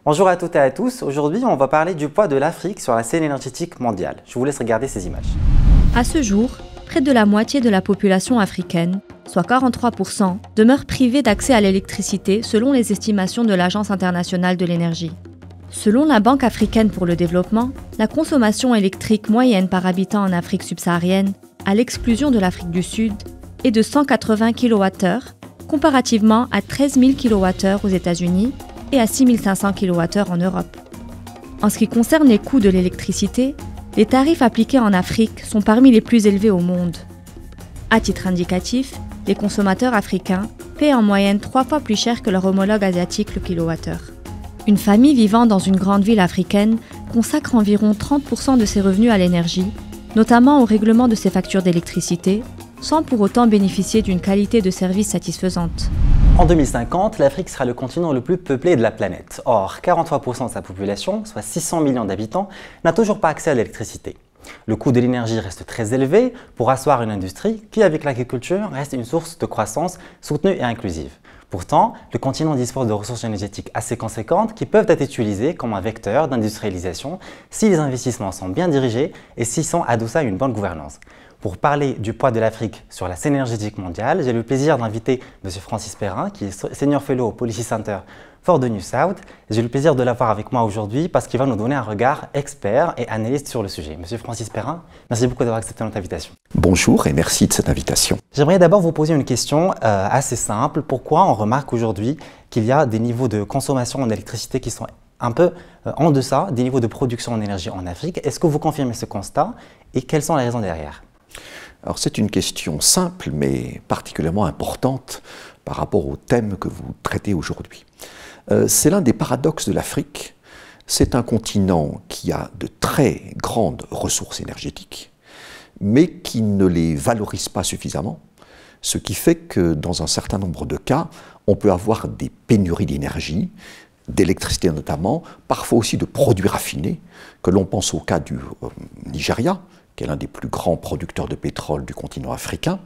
Bonjour à toutes et à tous, aujourd'hui on va parler du poids de l'Afrique sur la scène énergétique mondiale. Je vous laisse regarder ces images. À ce jour, près de la moitié de la population africaine, soit 43%, demeure privée d'accès à l'électricité selon les estimations de l'Agence internationale de l'énergie. Selon la Banque africaine pour le développement, la consommation électrique moyenne par habitant en Afrique subsaharienne, à l'exclusion de l'Afrique du Sud, est de 180 kWh, comparativement à 13 000 kWh aux États-Unis et à 6 500 kWh en Europe. En ce qui concerne les coûts de l'électricité, les tarifs appliqués en Afrique sont parmi les plus élevés au monde. À titre indicatif, les consommateurs africains paient en moyenne 3 fois plus cher que leur homologue asiatique le kilowattheure. Une famille vivant dans une grande ville africaine consacre environ 30% de ses revenus à l'énergie, notamment au règlement de ses factures d'électricité, sans pour autant bénéficier d'une qualité de service satisfaisante. En 2050, l'Afrique sera le continent le plus peuplé de la planète. Or, 43% de sa population, soit 600 millions d'habitants, n'a toujours pas accès à l'électricité. Le coût de l'énergie reste très élevé pour asseoir une industrie qui, avec l'agriculture, reste une source de croissance soutenue et inclusive. Pourtant, le continent dispose de ressources énergétiques assez conséquentes qui peuvent être utilisées comme un vecteur d'industrialisation si les investissements sont bien dirigés et s'ils sont adossés à une bonne gouvernance. Pour parler du poids de l'Afrique sur la scène énergétique mondiale, j'ai le plaisir d'inviter M. Francis Perrin, qui est Senior Fellow au Policy Center for the New South. J'ai le plaisir de l'avoir avec moi aujourd'hui parce qu'il va nous donner un regard expert et analyste sur le sujet. M. Francis Perrin, merci beaucoup d'avoir accepté notre invitation. Bonjour et merci de cette invitation. J'aimerais d'abord vous poser une question assez simple. Pourquoi on remarque aujourd'hui qu'il y a des niveaux de consommation en électricité qui sont un peu en deçà des niveaux de production en énergie en Afrique? Est-ce que vous confirmez ce constat et quelles sont les raisons derrière? Alors c'est une question simple mais particulièrement importante par rapport au thème que vous traitez aujourd'hui. C'est l'un des paradoxes de l'Afrique. C'est un continent qui a de très grandes ressources énergétiques, mais qui ne les valorise pas suffisamment, ce qui fait que dans un certain nombre de cas, on peut avoir des pénuries d'énergie, d'électricité notamment, parfois aussi de produits raffinés, que l'on pense au cas du Nigeria, qui est l'un des plus grands producteurs de pétrole du continent africain,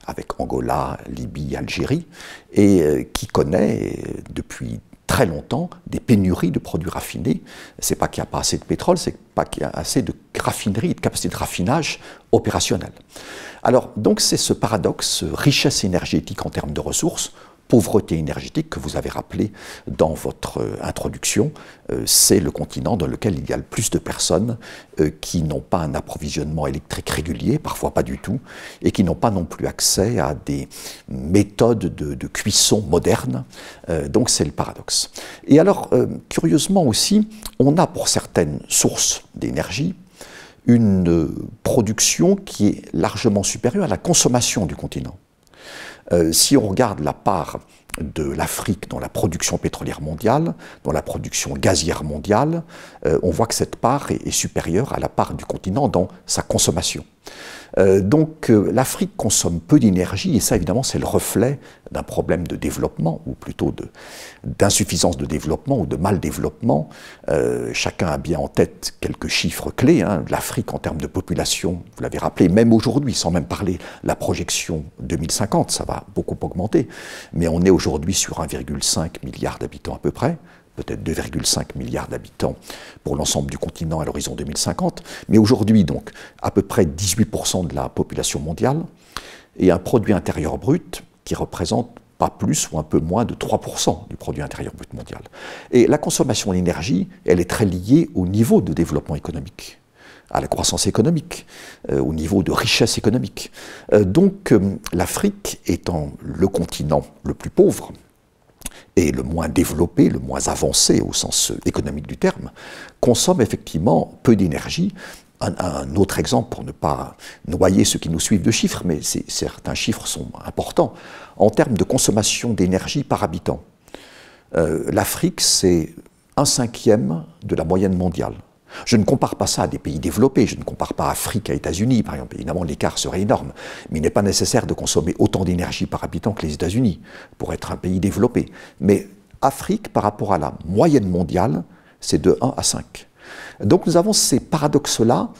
avec Angola, Libye, Algérie, et qui connaît depuis très longtemps des pénuries de produits raffinés. Ce n'est pas qu'il n'y a pas assez de pétrole, c'est pas qu'il y a assez de raffinerie et de capacité de raffinage opérationnelle. Alors, donc c'est ce paradoxe, richesse énergétique en termes de ressources, pauvreté énergétique que vous avez rappelé dans votre introduction, c'est le continent dans lequel il y a le plus de personnes qui n'ont pas un approvisionnement électrique régulier, parfois pas du tout, et qui n'ont pas non plus accès à des méthodes de cuisson modernes. Donc c'est le paradoxe. Et alors, curieusement aussi, on a pour certaines sources d'énergie une production qui est largement supérieure à la consommation du continent. Si on regarde la part de l'Afrique dans la production pétrolière mondiale, dans la production gazière mondiale, on voit que cette part est supérieure à la part du continent dans sa consommation. Donc l'Afrique consomme peu d'énergie et ça évidemment c'est le reflet d'un problème de développement ou plutôt d'insuffisance de développement ou de mal développement. Chacun a bien en tête quelques chiffres clés. L'Afrique en termes de population, vous l'avez rappelé, même aujourd'hui, sans même parler la projection 2050, ça va beaucoup augmenter, mais on est aujourd'hui sur 1,5 milliard d'habitants à peu près, peut-être 2,5 milliards d'habitants pour l'ensemble du continent à l'horizon 2050, mais aujourd'hui donc à peu près 18% de la population mondiale et un produit intérieur brut qui représente pas plus ou un peu moins de 3% du produit intérieur brut mondial. Et la consommation d'énergie, elle est très liée au niveau de développement économique, à la croissance économique, au niveau de richesse économique. Donc l'Afrique étant le continent le plus pauvre, et le moins développé, le moins avancé au sens économique du terme, consomme effectivement peu d'énergie. Un autre exemple, pour ne pas noyer ceux qui nous suivent de chiffres, mais certains chiffres sont importants, en termes de consommation d'énergie par habitant. L'Afrique, c'est 1/5 de la moyenne mondiale. Je ne compare pas ça à des pays développés, je ne compare pas Afrique à États-Unis, par exemple. Évidemment, l'écart serait énorme, mais il n'est pas nécessaire de consommer autant d'énergie par habitant que les États-Unis pour être un pays développé. Mais Afrique, par rapport à la moyenne mondiale, c'est de 1 à 5. Donc nous avons ces paradoxes-là,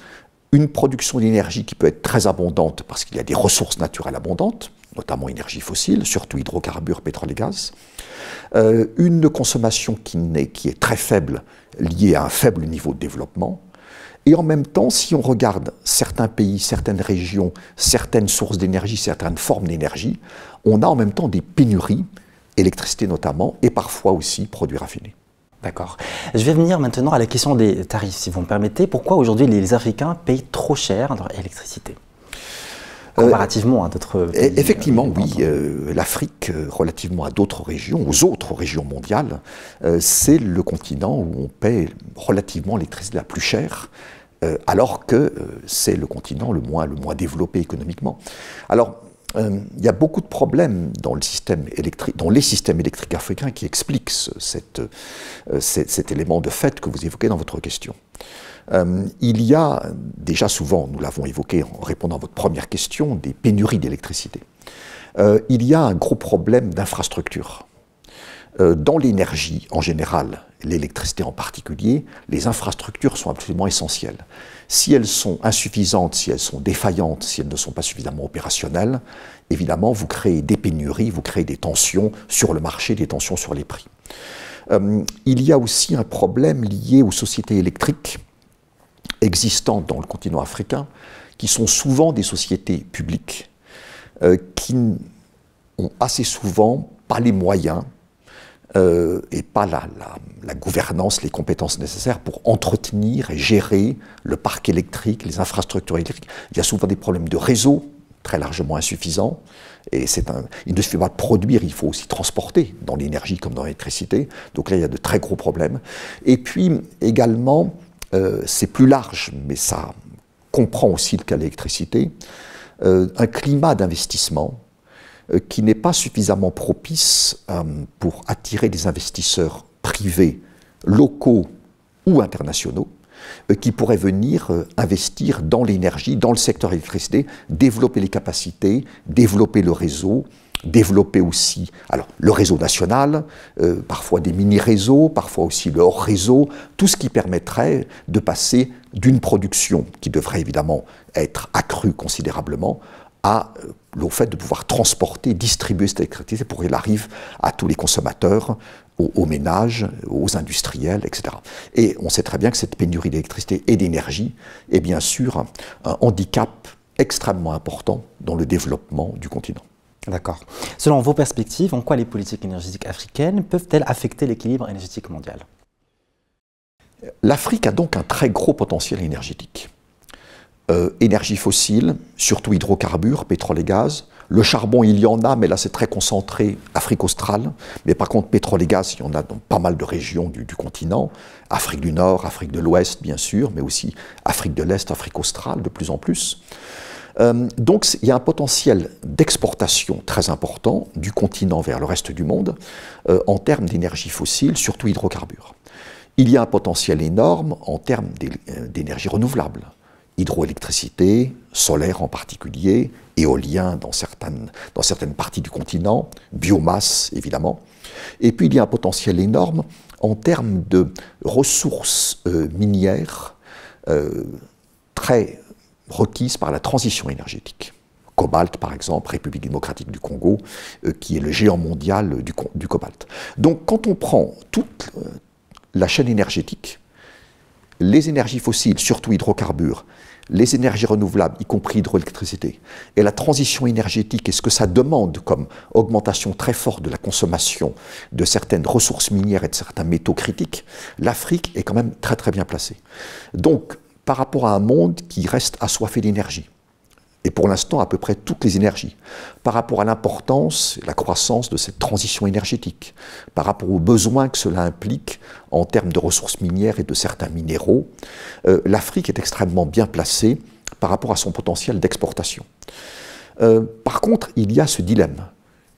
une production d'énergie qui peut être très abondante parce qu'il y a des ressources naturelles abondantes, notamment énergie fossile, surtout hydrocarbures, pétrole et gaz. Une consommation qui est très faible, liée à un faible niveau de développement. Et en même temps, si on regarde certains pays, certaines régions, certaines sources d'énergie, certaines formes d'énergie, on a en même temps des pénuries, électricité notamment, et parfois aussi produits raffinés. D'accord. Je vais venir maintenant à la question des tarifs, si vous me permettez. Pourquoi aujourd'hui les Africains payent trop cher leur électricité comparativement à d'autres pays? Effectivement, oui. L'Afrique, relativement à d'autres régions, aux autres régions mondiales, c'est le continent où on paie relativement l'électricité la plus chère, alors que c'est le continent le moins développé économiquement. Alors, il y a beaucoup de problèmes dans les systèmes électriques africains qui expliquent cet élément de fait que vous évoquez dans votre question. Il y a déjà souvent, nous l'avons évoqué en répondant à votre première question, des pénuries d'électricité. Il y a un gros problème d'infrastructure. Dans l'énergie en général, l'électricité en particulier, les infrastructures sont absolument essentielles. Si elles sont insuffisantes, si elles sont défaillantes, si elles ne sont pas suffisamment opérationnelles, évidemment, vous créez des pénuries, vous créez des tensions sur le marché, des tensions sur les prix. Il y a aussi un problème lié aux sociétés électriques existantes dans le continent africain, qui sont souvent des sociétés publiques, qui ont assez souvent pas les moyens et pas la gouvernance, les compétences nécessaires pour entretenir et gérer le parc électrique, les infrastructures électriques. Il y a souvent des problèmes de réseau très largement insuffisants. Et il ne suffit pas de produire, il faut aussi transporter dans l'énergie comme dans l'électricité. Donc là, il y a de très gros problèmes. Et puis également, c'est plus large, mais ça comprend aussi le cas de l'électricité, un climat d'investissement qui n'est pas suffisamment propice pour attirer des investisseurs privés, locaux ou internationaux, qui pourraient venir investir dans l'énergie, dans le secteur de l'électricité, développer les capacités, développer le réseau, développer aussi le réseau national, parfois des mini-réseaux, parfois aussi le hors-réseau, tout ce qui permettrait de passer d'une production qui devrait évidemment être accrue considérablement au fait de pouvoir transporter, distribuer cette électricité pour qu'elle arrive à tous les consommateurs, aux ménages, aux industriels, etc. Et on sait très bien que cette pénurie d'électricité et d'énergie est bien sûr un handicap extrêmement important dans le développement du continent. D'accord. Selon vos perspectives, en quoi les politiques énergétiques africaines peuvent-elles affecter l'équilibre énergétique mondial? L'Afrique a donc un très gros potentiel énergétique. Énergie fossile, surtout hydrocarbures, pétrole et gaz. Le charbon, il y en a, mais là c'est très concentré, Afrique australe. Mais par contre, pétrole et gaz, il y en a dans pas mal de régions du continent. Afrique du Nord, Afrique de l'Ouest, bien sûr, mais aussi Afrique de l'Est, Afrique australe, de plus en plus. Donc il y a un potentiel d'exportation très important du continent vers le reste du monde en termes d'énergie fossile, surtout hydrocarbures. Il y a un potentiel énorme en termes d'énergie renouvelable. Hydroélectricité, solaire en particulier, éolien dans certaines parties du continent, biomasse évidemment. Et puis il y a un potentiel énorme en termes de ressources minières très requises par la transition énergétique. Cobalt par exemple, République démocratique du Congo, qui est le géant mondial du cobalt. Donc quand on prend toute la chaîne énergétique, les énergies fossiles, surtout hydrocarbures, les énergies renouvelables, y compris hydroélectricité, et la transition énergétique et ce que ça demande comme augmentation très forte de la consommation de certaines ressources minières et de certains métaux critiques, l'Afrique est quand même très très bien placée. Donc, par rapport à un monde qui reste assoiffé d'énergie, et pour l'instant à peu près toutes les énergies, par rapport à l'importance et la croissance de cette transition énergétique, par rapport aux besoins que cela implique en termes de ressources minières et de certains minéraux, l'Afrique est extrêmement bien placée par rapport à son potentiel d'exportation. Par contre, il y a ce dilemme,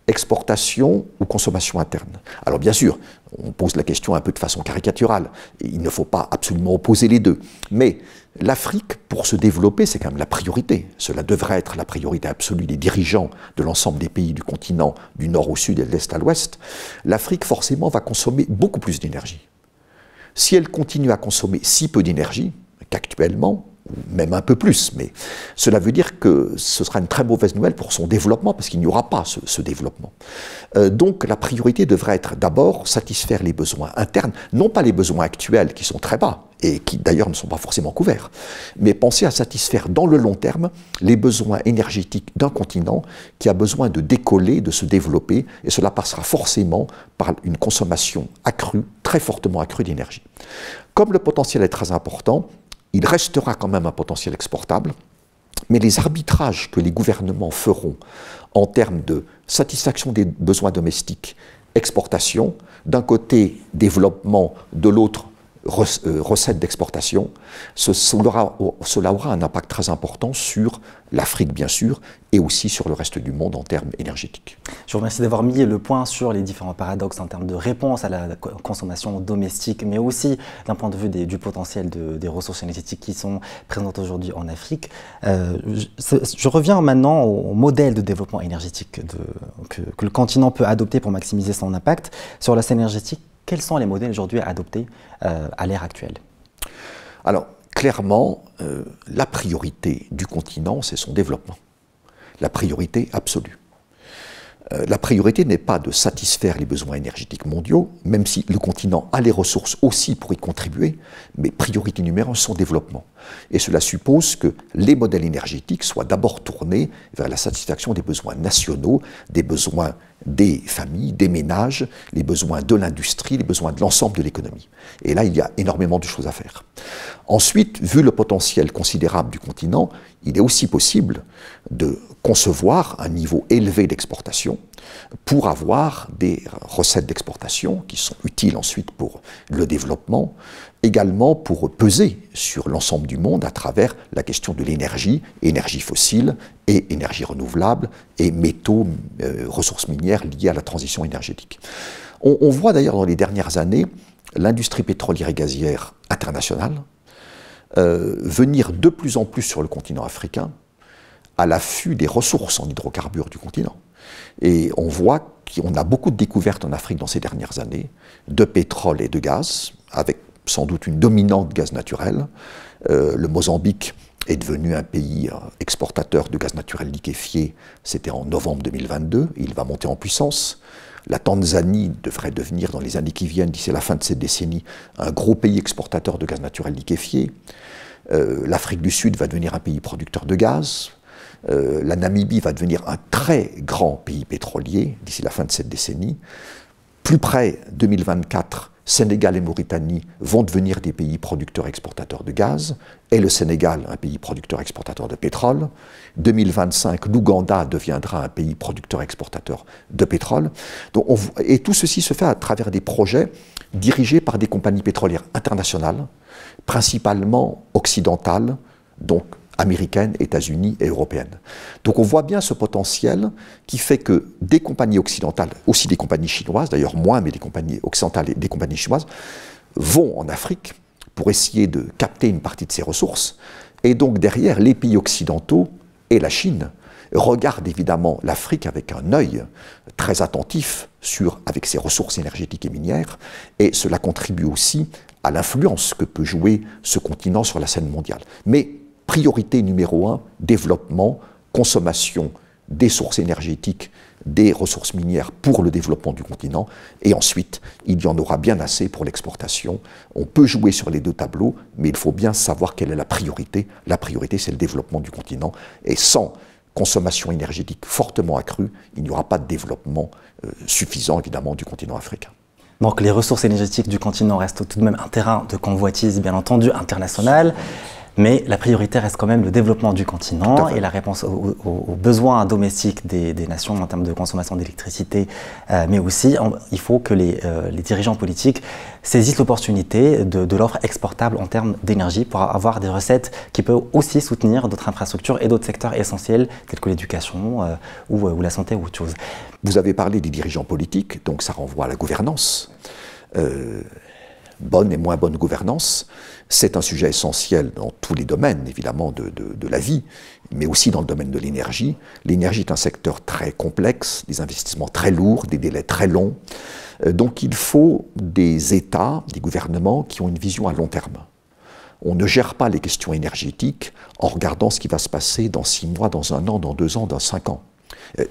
exportation ou consommation interne. Alors bien sûr, on pose la question un peu de façon caricaturale, il ne faut pas absolument opposer les deux, mais l'Afrique, pour se développer, c'est quand même la priorité. Cela devrait être la priorité absolue des dirigeants de l'ensemble des pays du continent, du nord au sud et de l'est à l'ouest. L'Afrique, forcément, va consommer beaucoup plus d'énergie. Si elle continue à consommer si peu d'énergie qu'actuellement, même un peu plus, mais cela veut dire que ce sera une très mauvaise nouvelle pour son développement, parce qu'il n'y aura pas ce développement. Donc la priorité devrait être d'abord satisfaire les besoins internes, non pas les besoins actuels qui sont très bas, et qui d'ailleurs ne sont pas forcément couverts, mais penser à satisfaire dans le long terme les besoins énergétiques d'un continent qui a besoin de décoller, de se développer, et cela passera forcément par une consommation accrue, très fortement accrue d'énergie. Comme le potentiel est très important, il restera quand même un potentiel exportable, mais les arbitrages que les gouvernements feront en termes de satisfaction des besoins domestiques, exportation, d'un côté développement, de l'autre recettes d'exportation, cela aura un impact très important sur l'Afrique bien sûr, et aussi sur le reste du monde en termes énergétiques. Je vous remercie d'avoir mis le point sur les différents paradoxes en termes de réponse à la consommation domestique, mais aussi d'un point de vue du potentiel des ressources énergétiques qui sont présentes aujourd'hui en Afrique. Je reviens maintenant au modèle de développement énergétique que le continent peut adopter pour maximiser son impact sur la scène énergétique. Quels sont les modèles aujourd'hui à adopter à l'ère actuelle? Alors, clairement, la priorité du continent, c'est son développement. La priorité absolue. La priorité n'est pas de satisfaire les besoins énergétiques mondiaux, même si le continent a les ressources aussi pour y contribuer, mais priorité numéro 1, son développement. Et cela suppose que les modèles énergétiques soient d'abord tournés vers la satisfaction des besoins nationaux, des besoins des familles, des ménages, les besoins de l'industrie, les besoins de l'ensemble de l'économie. Et là, il y a énormément de choses à faire. Ensuite, vu le potentiel considérable du continent, il est aussi possible de concevoir un niveau élevé d'exportation pour avoir des recettes d'exportation qui sont utiles ensuite pour le développement, également pour peser sur l'ensemble du monde à travers la question de l'énergie, énergie fossile et énergie renouvelable et métaux, ressources minières liées à la transition énergétique. On voit d'ailleurs dans les dernières années l'industrie pétrolière et gazière internationale venir de plus en plus sur le continent africain à l'affût des ressources en hydrocarbures du continent. Et on voit qu'on a beaucoup de découvertes en Afrique dans ces dernières années, de pétrole et de gaz, avec sans doute une dominante gaz naturel. Le Mozambique est devenu un pays exportateur de gaz naturel liquéfié, c'était en novembre 2022, il va monter en puissance. La Tanzanie devrait devenir, dans les années qui viennent, d'ici à la fin de cette décennie, un gros pays exportateur de gaz naturel liquéfié. L'Afrique du Sud va devenir un pays producteur de gaz. La Namibie va devenir un très grand pays pétrolier d'ici la fin de cette décennie. Plus près, 2024, Sénégal et Mauritanie vont devenir des pays producteurs-exportateurs de gaz, et le Sénégal, un pays producteur-exportateur de pétrole. 2025, l'Ouganda deviendra un pays producteur-exportateur de pétrole. Donc et tout ceci se fait à travers des projets dirigés par des compagnies pétrolières internationales, principalement occidentales, donc américaines, États-Unis et européennes. Donc on voit bien ce potentiel qui fait que des compagnies occidentales, aussi des compagnies chinoises, d'ailleurs moins, mais des compagnies occidentales et des compagnies chinoises, vont en Afrique pour essayer de capter une partie de ces ressources. Et donc derrière, les pays occidentaux et la Chine regardent évidemment l'Afrique avec un œil très attentif avec ses ressources énergétiques et minières, et cela contribue aussi à l'influence que peut jouer ce continent sur la scène mondiale. Mais priorité numéro 1, développement, consommation des sources énergétiques, des ressources minières pour le développement du continent, et ensuite, il y en aura bien assez pour l'exportation. On peut jouer sur les deux tableaux, mais il faut bien savoir quelle est la priorité. La priorité, c'est le développement du continent, et sans consommation énergétique fortement accrue, il n'y aura pas de développement suffisant, évidemment, du continent africain. Donc les ressources énergétiques du continent restent tout de même un terrain de convoitise, bien entendu, international. Mais la priorité reste quand même le développement du continent et la réponse aux besoins domestiques des nations en termes de consommation d'électricité. Mais aussi, il faut que les dirigeants politiques saisissent l'opportunité de l'offre exportable en termes d'énergie pour avoir des recettes qui peuvent aussi soutenir d'autres infrastructures et d'autres secteurs essentiels tels que l'éducation ou la santé ou autre chose. Vous avez parlé des dirigeants politiques, donc ça renvoie à la gouvernance. Bonne et moins bonne gouvernance, c'est un sujet essentiel dans tous les domaines, évidemment, de la vie, mais aussi dans le domaine de l'énergie. L'énergie est un secteur très complexe, des investissements très lourds, des délais très longs. Donc il faut des États, des gouvernements qui ont une vision à long terme. On ne gère pas les questions énergétiques en regardant ce qui va se passer dans 6 mois, dans 1 an, dans 2 ans, dans 5 ans.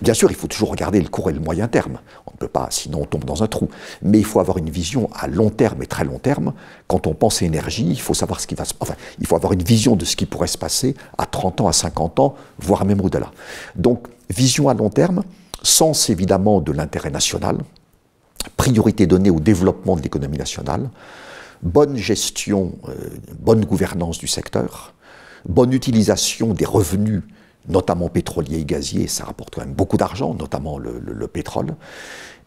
Bien sûr, il faut toujours regarder le court et le moyen terme. On ne peut pas, sinon on tombe dans un trou. Mais il faut avoir une vision à long terme et très long terme. Quand on pense énergie, il faut savoir ce qui va se... Enfin, il faut avoir une vision de ce qui pourrait se passer à 30 ans, à 50 ans, voire même au-delà. Donc, vision à long terme, sens évidemment de l'intérêt national, priorité donnée au développement de l'économie nationale, bonne gestion, bonne gouvernance du secteur, bonne utilisation des revenus, notamment pétroliers et gaziers, ça rapporte quand même beaucoup d'argent, notamment le pétrole,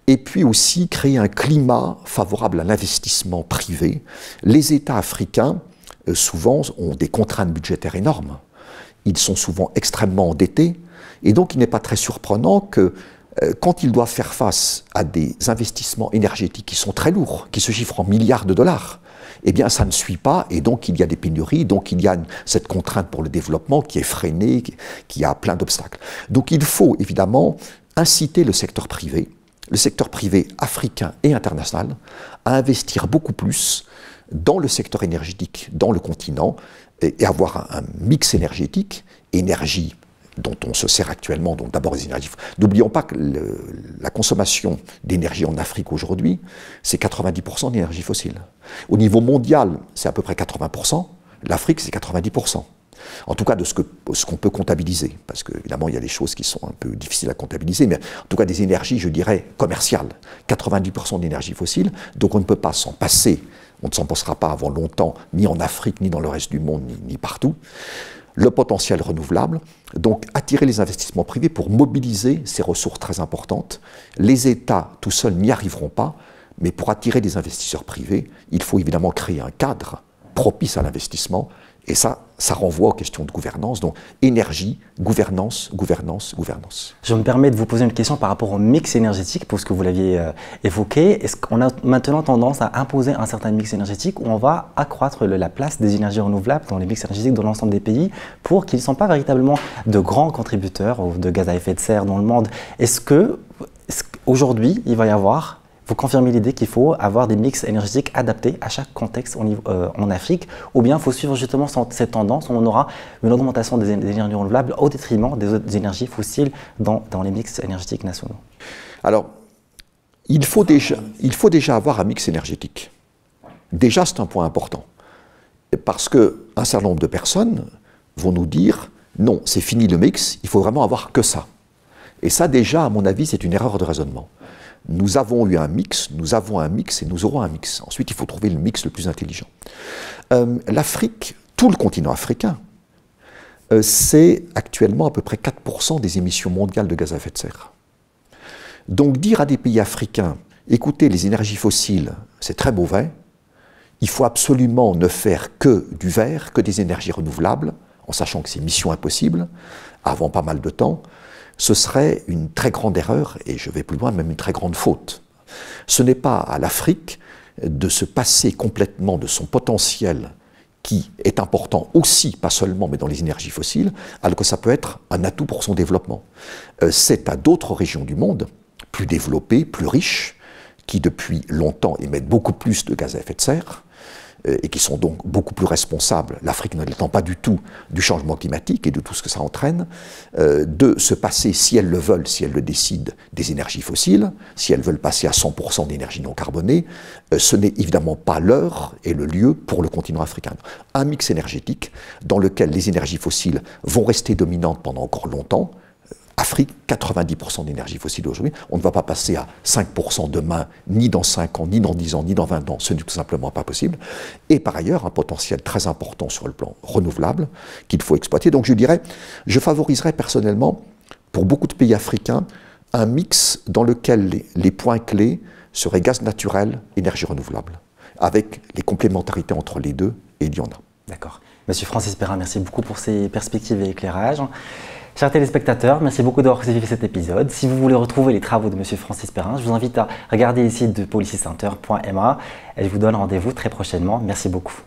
et puis aussi créer un climat favorable à l'investissement privé. Les États africains, souvent, ont des contraintes budgétaires énormes. Ils sont souvent extrêmement endettés, et donc il n'est pas très surprenant que quand ils doivent faire face à des investissements énergétiques qui sont très lourds, qui se chiffrent en milliards de dollars, eh bien ça ne suit pas, et donc il y a des pénuries, donc il y a cette contrainte pour le développement qui est freinée, qui a plein d'obstacles. Donc il faut évidemment inciter le secteur privé africain et international, à investir beaucoup plus dans le secteur énergétique, dans le continent, et avoir un mix énergétique, énergie dont on se sert actuellement, donc d'abord les énergies. N'oublions pas que la consommation d'énergie en Afrique aujourd'hui, c'est 90% d'énergie fossile. Au niveau mondial, c'est à peu près 80%, l'Afrique c'est 90%. En tout cas de ce qu'on peut comptabiliser, parce qu'évidemment il y a des choses qui sont un peu difficiles à comptabiliser, mais en tout cas des énergies, je dirais, commerciales. 90% d'énergie fossile, donc on ne peut pas s'en passer, on ne s'en passera pas avant longtemps, ni en Afrique, ni dans le reste du monde, ni partout. Le potentiel renouvelable, donc attirer les investissements privés pour mobiliser ces ressources très importantes. Les États tout seuls n'y arriveront pas, mais pour attirer des investisseurs privés, il faut évidemment créer un cadre propice à l'investissement, et ça renvoie aux questions de gouvernance, donc énergie, gouvernance, gouvernance, gouvernance. Je me permets de vous poser une question par rapport au mix énergétique, parce que vous l'aviez évoqué. Est-ce qu'on a maintenant tendance à imposer un certain mix énergétique, ou on va accroître la place des énergies renouvelables dans les mix énergétiques de l'ensemble des pays pour qu'ils ne soient pas véritablement de grands contributeurs de gaz à effet de serre dans le monde? Est-ce qu'aujourd'hui, il va y avoir... Vous confirmez l'idée qu'il faut avoir des mix énergétiques adaptés à chaque contexte en Afrique, ou bien il faut suivre justement cette tendance où on aura une augmentation des énergies renouvelables au détriment des autres énergies fossiles dans les mix énergétiques nationaux? Alors, il faut déjà avoir un mix énergétique. Déjà, c'est un point important. Parce qu'un certain nombre de personnes vont nous dire « Non, c'est fini le mix, il faut vraiment avoir que ça ». Et ça, déjà, à mon avis, c'est une erreur de raisonnement. Nous avons eu un mix, nous avons un mix et nous aurons un mix. Ensuite, il faut trouver le mix le plus intelligent. L'Afrique, tout le continent africain, c'est actuellement à peu près 4% des émissions mondiales de gaz à effet de serre. Donc dire à des pays africains, écoutez, les énergies fossiles, c'est très mauvais, il faut absolument ne faire que du vert, que des énergies renouvelables, en sachant que c'est mission impossible, avant pas mal de temps, ce serait une très grande erreur, et je vais plus loin, même une très grande faute. Ce n'est pas à l'Afrique de se passer complètement de son potentiel, qui est important aussi, pas seulement, mais dans les énergies fossiles, alors que ça peut être un atout pour son développement. C'est à d'autres régions du monde, plus développées, plus riches, qui depuis longtemps émettent beaucoup plus de gaz à effet de serre, et qui sont donc beaucoup plus responsables, l'Afrique ne l'étant pas du tout, du changement climatique et de tout ce que ça entraîne, de se passer, si elles le veulent, si elles le décident, des énergies fossiles, si elles veulent passer à 100% d'énergie non carbonée, ce n'est évidemment pas l'heure et le lieu pour le continent africain. Un mix énergétique dans lequel les énergies fossiles vont rester dominantes pendant encore longtemps. Afrique, 90% d'énergie fossile aujourd'hui. On ne va pas passer à 5% demain, ni dans 5 ans, ni dans 10 ans, ni dans 20 ans. Ce n'est tout simplement pas possible. Et par ailleurs, un potentiel très important sur le plan renouvelable qu'il faut exploiter. Donc je dirais, je favoriserais personnellement, pour beaucoup de pays africains, un mix dans lequel les points clés seraient gaz naturel, énergie renouvelable, avec les complémentarités entre les deux, et il y en a. D'accord. Monsieur Francis Perrin, merci beaucoup pour ces perspectives et éclairages. Chers téléspectateurs, merci beaucoup d'avoir suivi cet épisode. Si vous voulez retrouver les travaux de Monsieur Francis Perrin, je vous invite à regarder le site de policycenter.ma et je vous donne rendez-vous très prochainement. Merci beaucoup.